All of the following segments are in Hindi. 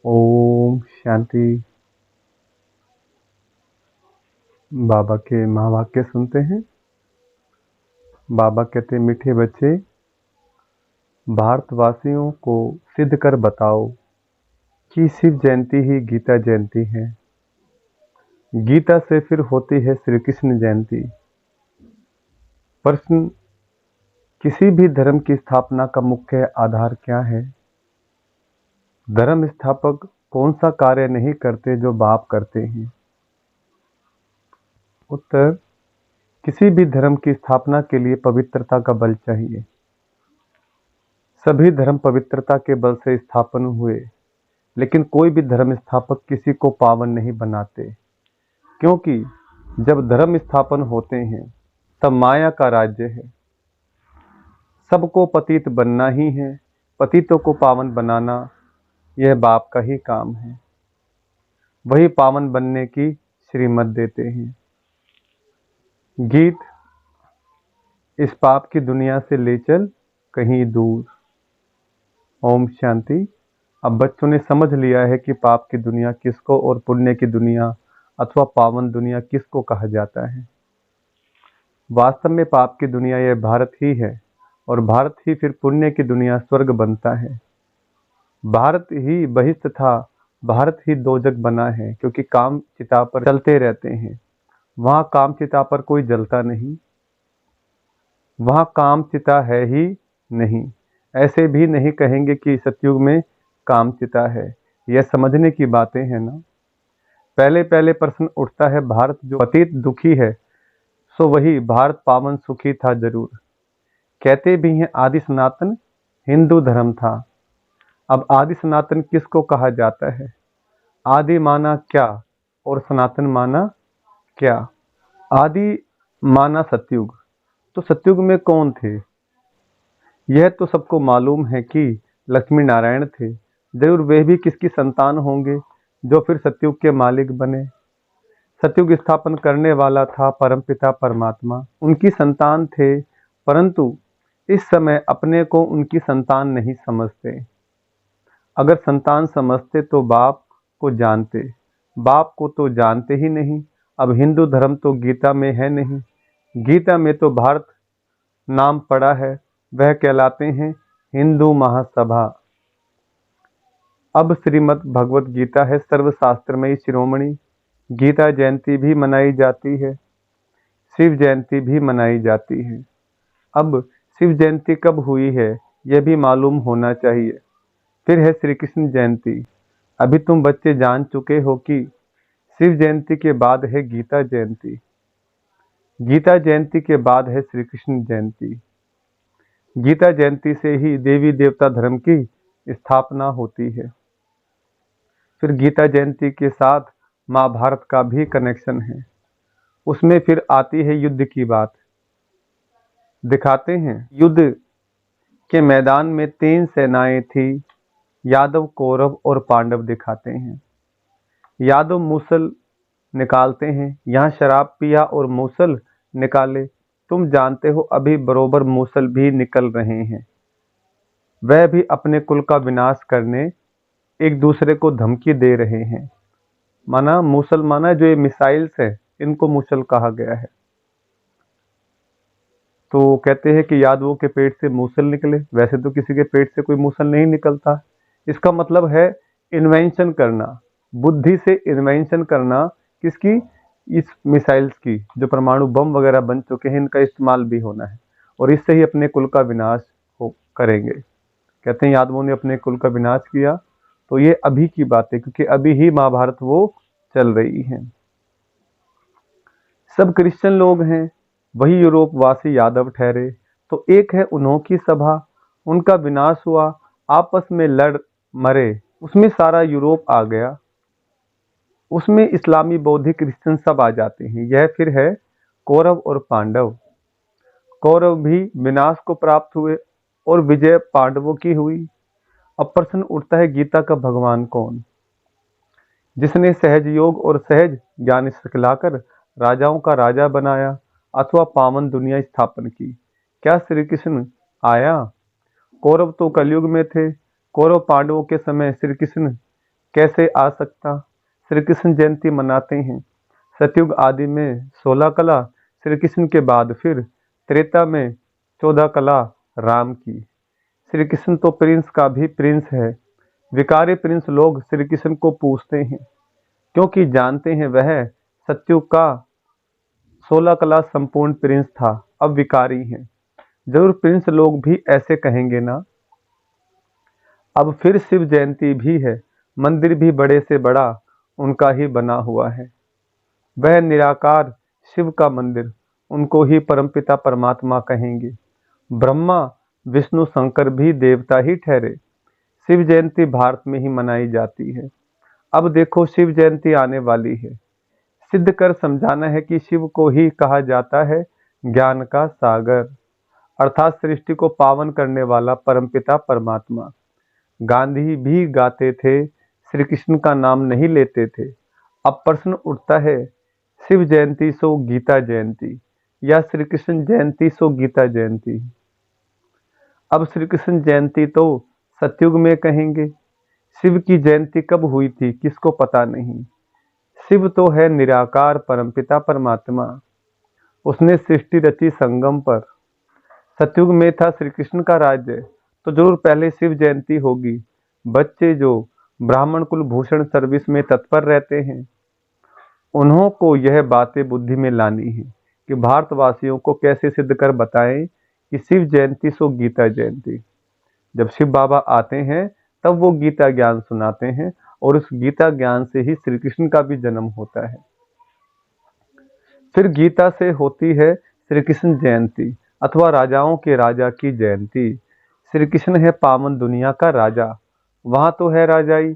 ओम शांति। बाबा के महावाक्य सुनते हैं। बाबा कहते, मीठे बच्चे, भारतवासियों को सिद्ध कर बताओ कि शिव जयंती ही गीता जयंती है। गीता से फिर होती है श्री कृष्ण जयंती। प्रश्न, किसी भी धर्म की स्थापना का मुख्य आधार क्या है? धर्म स्थापक कौन सा कार्य नहीं करते जो बाप करते हैं? उत्तर, किसी भी धर्म की स्थापना के लिए पवित्रता का बल चाहिए। सभी धर्म पवित्रता के बल से स्थापन हुए, लेकिन कोई भी धर्म स्थापक किसी को पावन नहीं बनाते, क्योंकि जब धर्म स्थापन होते हैं तब माया का राज्य है। सबको पतित बनना ही है, पतितों को पावन बनाना यह बाप का ही काम है। वही पावन बनने की श्रीमत देते हैं। गीत, इस पाप की दुनिया से ले चल कहीं दूर। ओम शांति। अब बच्चों ने समझ लिया है कि पाप की दुनिया किसको और पुण्य की दुनिया अथवा पावन दुनिया किसको कहा जाता है। वास्तव में पाप की दुनिया यह भारत ही है, और भारत ही फिर पुण्य की दुनिया स्वर्ग बनता है। भारत ही बहिष्ठ था, भारत ही दोजक बना है, क्योंकि काम चिता पर चलते रहते हैं। वहां काम चिता पर कोई जलता नहीं, वहां काम चिता है ही नहीं। ऐसे भी नहीं कहेंगे कि सतयुग में काम चिता है। यह समझने की बातें हैं ना। पहले पहले प्रश्न उठता है, भारत जो पतित दुखी है, सो वही भारत पावन सुखी था जरूर। कहते भी हैं आदि सनातन हिंदू धर्म था। अब आदि सनातन किसको कहा जाता है? आदि माना क्या और सनातन माना क्या? आदि माना सतयुग, तो सतयुग में कौन थे? यह तो सबको मालूम है कि लक्ष्मी नारायण थे। जरूर वे भी किसकी संतान होंगे जो फिर सतयुग के मालिक बने। सतयुग स्थापन करने वाला था परमपिता परमात्मा, उनकी संतान थे, परंतु इस समय अपने को उनकी संतान नहीं समझते। अगर संतान समझते तो बाप को जानते, बाप को तो जानते ही नहीं। अब हिंदू धर्म तो गीता में है नहीं, गीता में तो भारत नाम पड़ा है, वह कहलाते हैं हिंदू महासभा। अब श्रीमद् भगवत गीता है सर्वशास्त्रमयी शिरोमणि। गीता जयंती भी मनाई जाती है, शिव जयंती भी मनाई जाती है। अब शिव जयंती कब हुई है यह भी मालूम होना चाहिए। फिर है श्री कृष्ण जयंती। अभी तुम बच्चे जान चुके हो कि शिव जयंती के बाद है गीता जयंती, गीता जयंती के बाद है श्री कृष्ण जयंती। गीता जयंती से ही देवी देवता धर्म की स्थापना होती है। फिर गीता जयंती के साथ महाभारत का भी कनेक्शन है। उसमें फिर आती है युद्ध की बात। दिखाते हैं युद्ध के मैदान में 3 सेनाएं थी, यादव, कौरव और पांडव दिखाते हैं। यादव मूसल निकालते हैं, यहाँ शराब पिया और मूसल निकाले। तुम जानते हो अभी बरोबर मूसल भी निकल रहे हैं। वह भी अपने कुल का विनाश करने एक दूसरे को धमकी दे रहे हैं। माना मूसल, माना जो ये मिसाइल्स है, इनको मूसल कहा गया है। तो कहते हैं कि यादवों के पेट से मूसल निकले। वैसे तो किसी के पेट से कोई मूसल नहीं निकलता। इसका मतलब है इन्वेंशन करना, बुद्धि से इन्वेंशन करना। किसकी? इस मिसाइल्स की, जो परमाणु बम वगैरह बन चुके हैं, इनका इस्तेमाल भी होना है, और इससे ही अपने कुल का विनाश हो करेंगे। कहते हैं यादवों ने अपने कुल का विनाश किया। तो ये अभी की बात है, क्योंकि अभी ही महाभारत वो चल रही है। सब क्रिश्चियन लोग हैं, वही यूरोपवासी यादव ठहरे। तो एक है उन्हों की सभा, उनका विनाश हुआ, आपस में लड़ मरे, उसमें सारा यूरोप आ गया। उसमें इस्लामी, बौद्धिक, क्रिश्चियन सब आ जाते हैं। यह फिर है कौरव और पांडव। कौरव भी विनाश को प्राप्त हुए और विजय पांडवों की हुई। अब प्रश्न उठता है, गीता का भगवान कौन? जिसने सहज योग और सहज ज्ञान सिखलाकर राजाओं का राजा बनाया अथवा पावन दुनिया स्थापन की। क्या श्री कृष्ण आया? कौरव तो कलयुग में थे। कौरव पांडवों के समय श्री कृष्ण कैसे आ सकता। श्री कृष्ण जयंती मनाते हैं। सतयुग आदि में 16 कला श्री कृष्ण के बाद फिर त्रेता में 14 कला राम की। श्री कृष्ण तो प्रिंस का भी प्रिंस है। विकारी प्रिंस लोग श्री कृष्ण को पूछते हैं क्योंकि जानते हैं वह सतयुग का 16 कला संपूर्ण प्रिंस था, अब विकारी हैं। जरूर प्रिंस लोग भी ऐसे कहेंगे ना। अब फिर शिव जयंती भी है। मंदिर भी बड़े से बड़ा उनका ही बना हुआ है। वह निराकार शिव का मंदिर, उनको ही परमपिता परमात्मा कहेंगे। ब्रह्मा विष्णु शंकर भी देवता ही ठहरे। शिव जयंती भारत में ही मनाई जाती है। अब देखो शिव जयंती आने वाली है। सिद्ध कर समझाना है कि शिव को ही कहा जाता है ज्ञान का सागर, अर्थात सृष्टि को पावन करने वाला परमपिता परमात्मा। गांधी भी गाते थे, श्री कृष्ण का नाम नहीं लेते थे। अब प्रश्न उठता है, शिव जयंती सो गीता जयंती या श्री कृष्ण जयंती सो गीता जयंती। अब श्री कृष्ण जयंती तो सतयुग में कहेंगे। शिव की जयंती कब हुई थी किसको पता नहीं। शिव तो है निराकार परमपिता परमात्मा, उसने सृष्टि रची संगम पर। सतयुग में था श्री कृष्ण का राज्य, तो जरूर पहले शिव जयंती होगी। बच्चे जो ब्राह्मण कुल भूषण सर्विस में तत्पर रहते हैं, उन्हों को यह बातें बुद्धि में लानी है कि भारतवासियों को कैसे सिद्ध कर बताएं कि शिव जयंती सो गीता जयंती। जब शिव बाबा आते हैं तब वो गीता ज्ञान सुनाते हैं और उस गीता ज्ञान से ही श्री कृष्ण का भी जन्म होता है। फिर गीता से होती है श्री कृष्ण जयंती अथवा राजाओं के राजा की जयंती। श्री कृष्ण है पावन दुनिया का राजा, वहां तो है राजाई।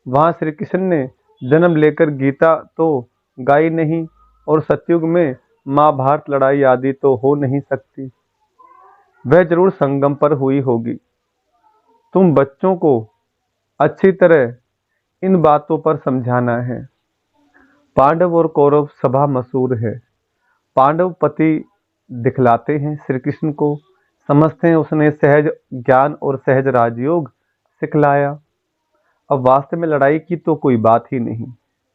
वहां श्री कृष्ण ने जन्म लेकर गीता तो गाई नहीं, और सतयुग में महाभारत लड़ाई आदि तो हो नहीं सकती। वह जरूर संगम पर हुई होगी। तुम बच्चों को अच्छी तरह इन बातों पर समझाना है। पांडव और कौरव सभा मशहूर है। पांडव पति दिखलाते हैं श्री कृष्ण को, समझते हैं उसने सहज ज्ञान और सहज राजयोग सिखलाया। अब वास्तव में लड़ाई की तो कोई बात ही नहीं,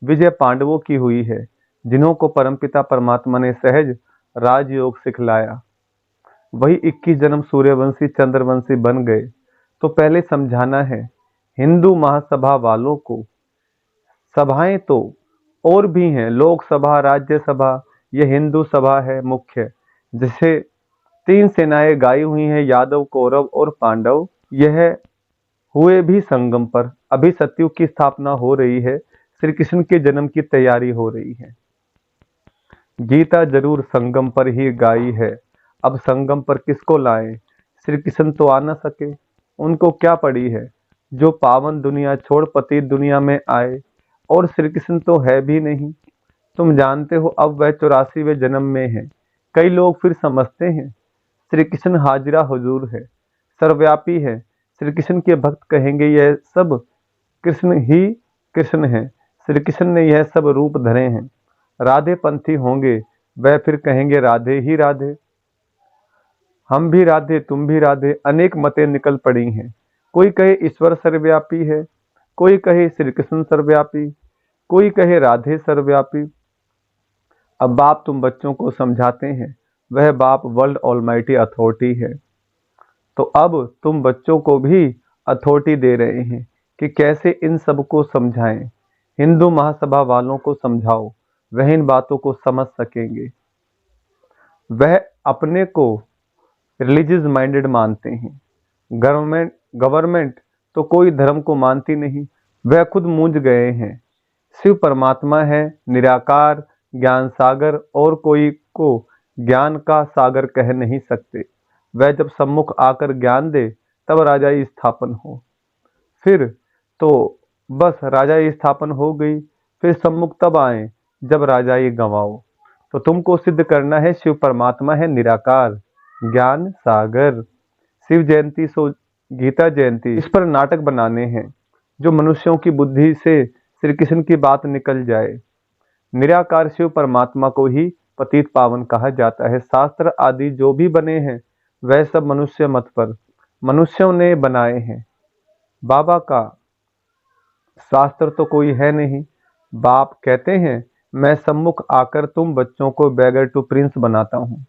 विजय पांडवों की हुई है, जिन्हों को परमपिता परमात्मा ने सहज राजयोग सिखलाया। वही 21 जन्म सूर्यवंशी चंद्रवंशी बन गए। तो पहले समझाना है हिंदू महासभा वालों को, सभाएं तो और भी हैं, लोकसभा राज्यसभा, ये हिंदू सभा है मुख्य, जिसे 3 सेनाएं गाई हुई हैं, यादव कौरव और पांडव। यह हुए भी संगम पर। अभी सतयुग की स्थापना हो रही है, श्री कृष्ण के जन्म की तैयारी हो रही है। गीता जरूर संगम पर ही गाई है। अब संगम पर किसको लाएं? श्री कृष्ण तो आ न सके, उनको क्या पड़ी है जो पावन दुनिया छोड़ पतित दुनिया में आए, और श्री कृष्ण तो है भी नहीं। तुम जानते हो अब वह 84वें जन्म में है। कई लोग फिर समझते हैं श्री कृष्ण हाजिरा हुजूर है, सर्वव्यापी है। श्री कृष्ण के भक्त कहेंगे यह सब कृष्ण ही कृष्ण है, श्री कृष्ण ने यह सब रूप धरे हैं। राधे पंथी होंगे वह फिर कहेंगे राधे ही राधे, हम भी राधे तुम भी राधे। अनेक मतें निकल पड़ी हैं। कोई कहे ईश्वर सर्वव्यापी है, कोई कहे श्री कृष्ण सर्वव्यापी, कोई कहे राधे सर्वव्यापी। अब बाप तुम बच्चों को समझाते हैं, वह बाप वर्ल्ड ऑलमाइटी अथॉरिटी है। तो अब तुम बच्चों को भी अथॉरिटी दे रहे हैं कि कैसे इन सब को समझाएं। हिंदू महासभा वालों को समझाओ, वह इन बातों को समझ सकेंगे। वह अपने को रिलीजियस माइंडेड मानते हैं। गवर्नमेंट तो कोई धर्म को मानती नहीं, वह खुद मूंझ गए हैं। शिव परमात्मा है निराकार ज्ञान सागर, और कोई को ज्ञान का सागर कह नहीं सकते। वह जब सम्मुख आकर ज्ञान दे तब राजाई स्थापन हो। फिर तो बस राजाई स्थापन हो गई, फिर सम्मुख तब आए जब राजाई गंवाओ। तो तुमको सिद्ध करना है शिव परमात्मा है निराकार ज्ञान सागर। शिव जयंती सो गीता जयंती, इस पर नाटक बनाने हैं जो मनुष्यों की बुद्धि से श्री कृष्ण की बात निकल जाए। निराकार शिव परमात्मा को ही पतित पावन कहा जाता है। शास्त्र आदि जो भी बने हैं वह सब मनुष्य मत पर मनुष्यों ने बनाए हैं। बाबा का शास्त्र तो कोई है नहीं। बाप कहते हैं मैं सम्मुख आकर तुम बच्चों को बैगर टू प्रिंस बनाता हूँ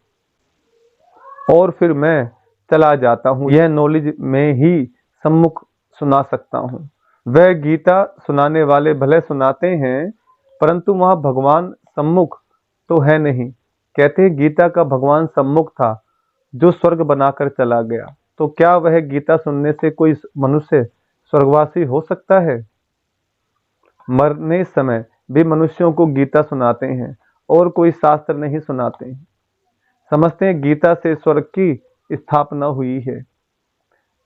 और फिर मैं चला जाता हूँ। यह नॉलेज में ही सम्मुख सुना सकता हूँ। वह गीता सुनाने वाले भले सुनाते हैं परंतु वहां भगवान सम्मुख तो है नहीं। कहते हैं गीता का भगवान सम्मुख था जो स्वर्ग बनाकर चला गया। तो क्या वह गीता सुनने से कोई मनुष्य स्वर्गवासी हो सकता है? मरने समय भी मनुष्यों को गीता सुनाते हैं और कोई शास्त्र नहीं सुनाते हैं। समझते हैं गीता से स्वर्ग की स्थापना हुई है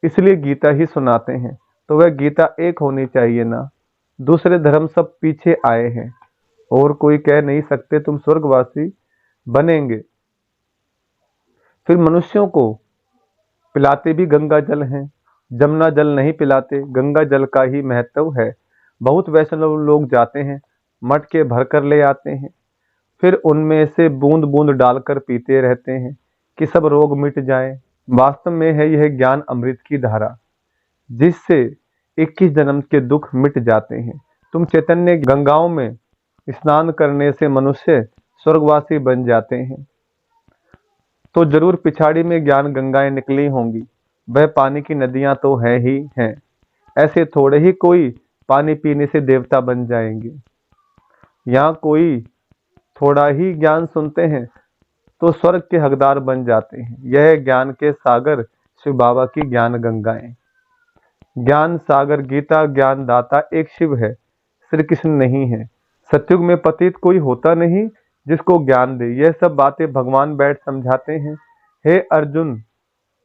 इसलिए गीता ही सुनाते हैं। तो वह गीता एक होनी चाहिए ना। दूसरे धर्म सब पीछे आए हैं और कोई कह नहीं सकते तुम स्वर्गवासी बनेंगे। फिर मनुष्यों को पिलाते भी गंगा जल हैं, जमुना जल नहीं पिलाते। गंगा जल का ही महत्व है। बहुत वैष्णव लोग जाते हैं, मटके भर कर ले आते हैं, फिर उनमें से बूंद बूंद डालकर पीते रहते हैं कि सब रोग मिट जाए। वास्तव में है यह ज्ञान अमृत की धारा जिससे 21 जन्म के दुख मिट जाते हैं। तुम चैतन्य गंगाओं में स्नान करने से मनुष्य स्वर्गवासी बन जाते हैं तो जरूर पिछाड़ी में ज्ञान गंगाएं निकली होंगी। वह पानी की नदियां तो है ही हैं। ऐसे थोड़े ही कोई पानी पीने से देवता बन जाएंगे। यहाँ कोई थोड़ा ही ज्ञान सुनते हैं तो स्वर्ग के हकदार बन जाते हैं। यह ज्ञान के सागर शिव बाबा की ज्ञान गंगाएं। ज्ञान सागर गीता ज्ञान दाता एक शिव है, श्री कृष्ण नहीं है। सतयुग में पतित कोई होता नहीं जिसको ज्ञान दे। यह सब बातें भगवान बैठ समझाते हैं। हे अर्जुन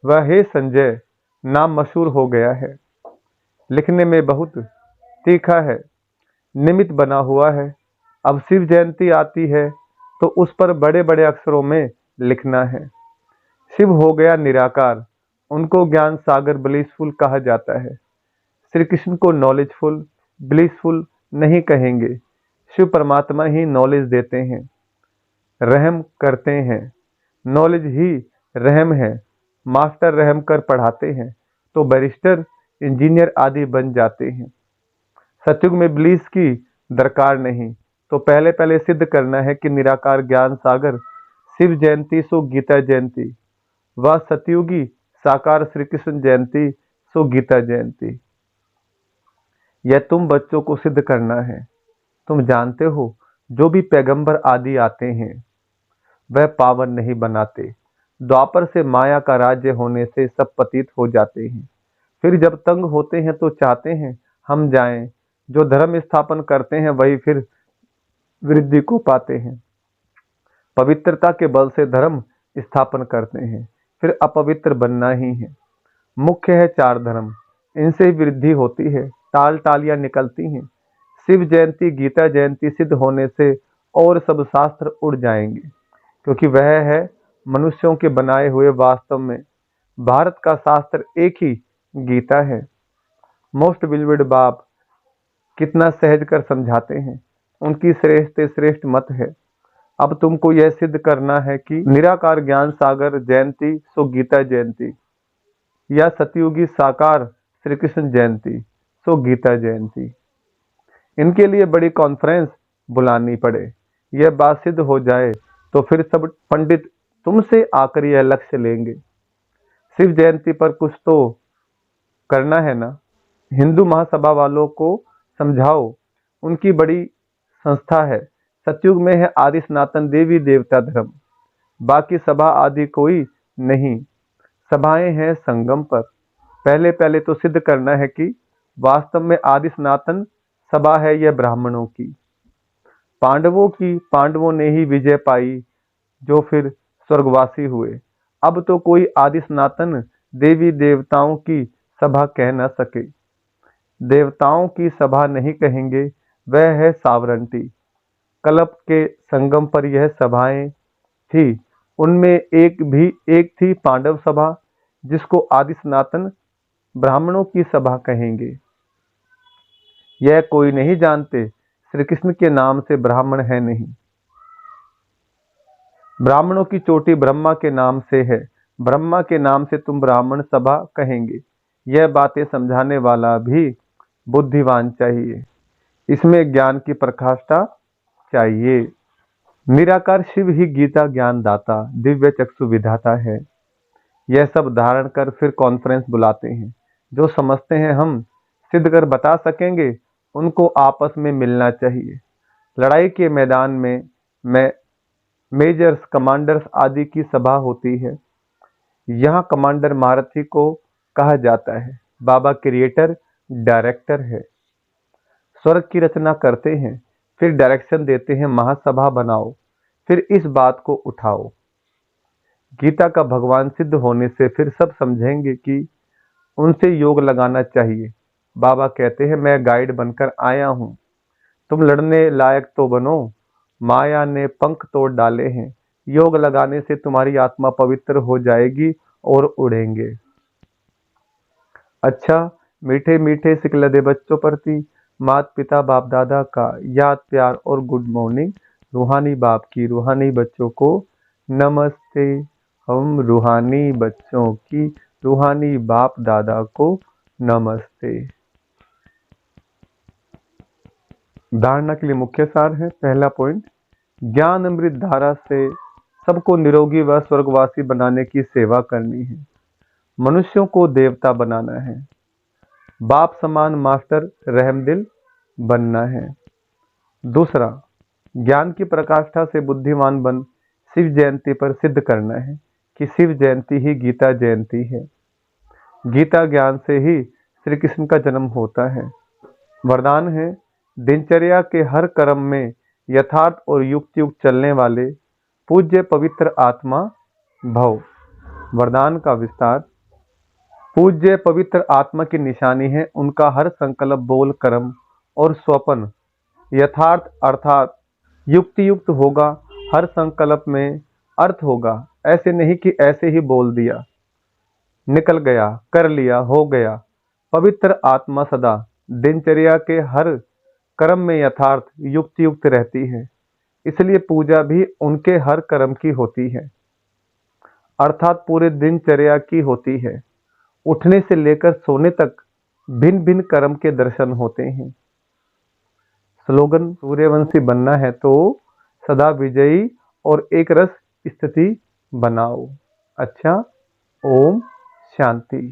व हे संजय, नाम मशहूर हो गया है, लिखने में बहुत तीखा है, निमित्त बना हुआ है। अब शिव जयंती आती है तो उस पर बड़े बड़े अक्षरों में लिखना है। शिव हो गया निराकार, उनको ज्ञान सागर ब्लिसफुल कहा जाता है। श्री कृष्ण को नॉलेजफुल ब्लिसफुल नहीं कहेंगे। शिव परमात्मा ही नॉलेज देते हैं, रहम करते हैं। नॉलेज ही रहम है। मास्टर रहम कर पढ़ाते हैं तो बैरिस्टर इंजीनियर आदि बन जाते हैं। सतयुग में ब्लिस की दरकार नहीं। तो पहले पहले सिद्ध करना है कि निराकार ज्ञान सागर शिव जयंती सो गीता जयंती व सतयुगी साकार श्री कृष्ण जयंती सो गीता जयंती। यह तुम बच्चों को सिद्ध करना है। तुम जानते हो जो भी पैगंबर आदि आते हैं वह पावन नहीं बनाते। द्वापर से माया का राज्य होने से सब पतित हो जाते हैं। फिर जब तंग होते हैं तो चाहते हैं हम जाएं। जो धर्म स्थापन करते हैं वही फिर वृद्धि को पाते हैं। पवित्रता के बल से धर्म स्थापन करते हैं, फिर अपवित्र बनना ही है। मुख्य है 4 धर्म, इनसे वृद्धि होती है, टाल टालियां निकलती हैं। शिव जयंती गीता जयंती सिद्ध होने से और सब शास्त्र उड़ जाएंगे क्योंकि वह है मनुष्यों के बनाए हुए। वास्तव में भारत का शास्त्र एक ही गीता है। मोस्ट बिलवेड बाप कितना सहज कर समझाते हैं। उनकी श्रेष्ठ श्रेष्ठ मत है। अब तुमको यह सिद्ध करना है कि निराकार ज्ञान सागर जयंती सो गीता जयंती या सतयुगी साकार श्री कृष्ण जयंती सो गीता जयंती। इनके लिए बड़ी कॉन्फ्रेंस बुलानी पड़े। यह बात सिद्ध हो जाए तो फिर सब पंडित तुमसे आकर यह लक्ष्य लेंगे। शिव जयंती पर कुछ तो करना है ना। हिंदू महासभा वालों को समझाओ, उनकी बड़ी संस्था है। सतयुग में है आदि सनातन देवी देवता धर्म, बाकी सभा आदि कोई नहीं। सभाएं हैं संगम पर। पहले पहले तो सिद्ध करना है कि वास्तव में आदि सनातन सभा है यह ब्राह्मणों की, पांडवों की। पांडवों ने ही विजय पाई जो फिर स्वर्गवासी हुए। अब तो कोई आदि सनातन देवी देवताओं की सभा कह न सके। देवताओं की सभा नहीं कहेंगे, वह है सावरंटी। कल्प के संगम पर यह सभाएं थी। उनमें एक थी पांडव सभा जिसको आदि सनातन ब्राह्मणों की सभा कहेंगे। यह कोई नहीं जानते श्री कृष्ण के नाम से ब्राह्मण है नहीं। ब्राह्मणों की चोटी ब्रह्मा के नाम से है। ब्रह्मा के नाम से तुम ब्राह्मण सभा कहेंगे। यह बातें समझाने वाला भी बुद्धिमान चाहिए। इसमें ज्ञान की प्रकाष्ठा चाहिए। निराकार शिव ही गीता ज्ञान दाता, दिव्य चक्षु विधाता है। यह सब धारण कर फिर कॉन्फ्रेंस बुलाते हैं। जो समझते हैं हम सिद्ध कर बता सकेंगे, उनको आपस में मिलना चाहिए। लड़ाई के मैदान में मेजर्स, कमांडर्स आदि की सभा होती है। यहाँ कमांडर महारथी को कहा जाता है। बाबा क्रिएटर, डायरेक्टर है। स्वर्ग की रचना करते हैं, फिर डायरेक्शन देते हैं, महासभा बनाओ, फिर इस बात को उठाओ। गीता का भगवान सिद्ध होने से फिर सब समझेंगे कि उनसे योग लगाना चाहिए। बाबा कहते हैं, मैं गाइड बनकर आया हूं, तुम लड़ने लायक तो बनो। माया ने पंख तोड़ डाले हैं, योग लगाने से तुम्हारी आत्मा पवित्र हो जाएगी और उड़ेंगे। अच्छा, मीठे मीठे सिकलदे बच्चों प्रति माता पिता बाप दादा का याद प्यार और गुड मॉर्निंग। रूहानी बाप की रूहानी बच्चों को नमस्ते। हम रूहानी बच्चों की रूहानी बाप दादा को नमस्ते। धारणा के लिए मुख्य सार है। पहला पॉइंट, ज्ञान अमृत धारा से सबको निरोगी व स्वर्गवासी बनाने की सेवा करनी है। मनुष्यों को देवता बनाना है। बाप समान मास्टर रहमदिल बनना है। दूसरा, ज्ञान की प्रकाष्ठा से बुद्धिमान बन शिव जयंती पर सिद्ध करना है कि शिव जयंती ही गीता जयंती है। गीता ज्ञान से ही श्री कृष्ण का जन्म होता है। वरदान है, दिनचर्या के हर कर्म में यथार्थ और युक्त युक्त चलने वाले पूज्य पवित्र आत्मा भव। वरदान का विस्तार, पूज्य पवित्र आत्मा की निशानी है उनका हर संकल्प, बोल, कर्म और स्वप्न यथार्थ अर्थात युक्ति युक्त होगा। हर संकल्प में अर्थ होगा। ऐसे नहीं कि ऐसे ही बोल दिया, निकल गया, कर लिया, हो गया। पवित्र आत्मा सदा दिनचर्या के हर कर्म में यथार्थ युक्त युक्त रहती है। इसलिए पूजा भी उनके हर कर्म की होती है, अर्थात पूरे दिनचर्या की होती है। उठने से लेकर सोने तक भिन्न भिन्न कर्म के दर्शन होते हैं। स्लोगन, सूर्यवंशी बनना है तो सदा विजयी और एक रस स्थिति बनाओ। अच्छा, ओम शांति।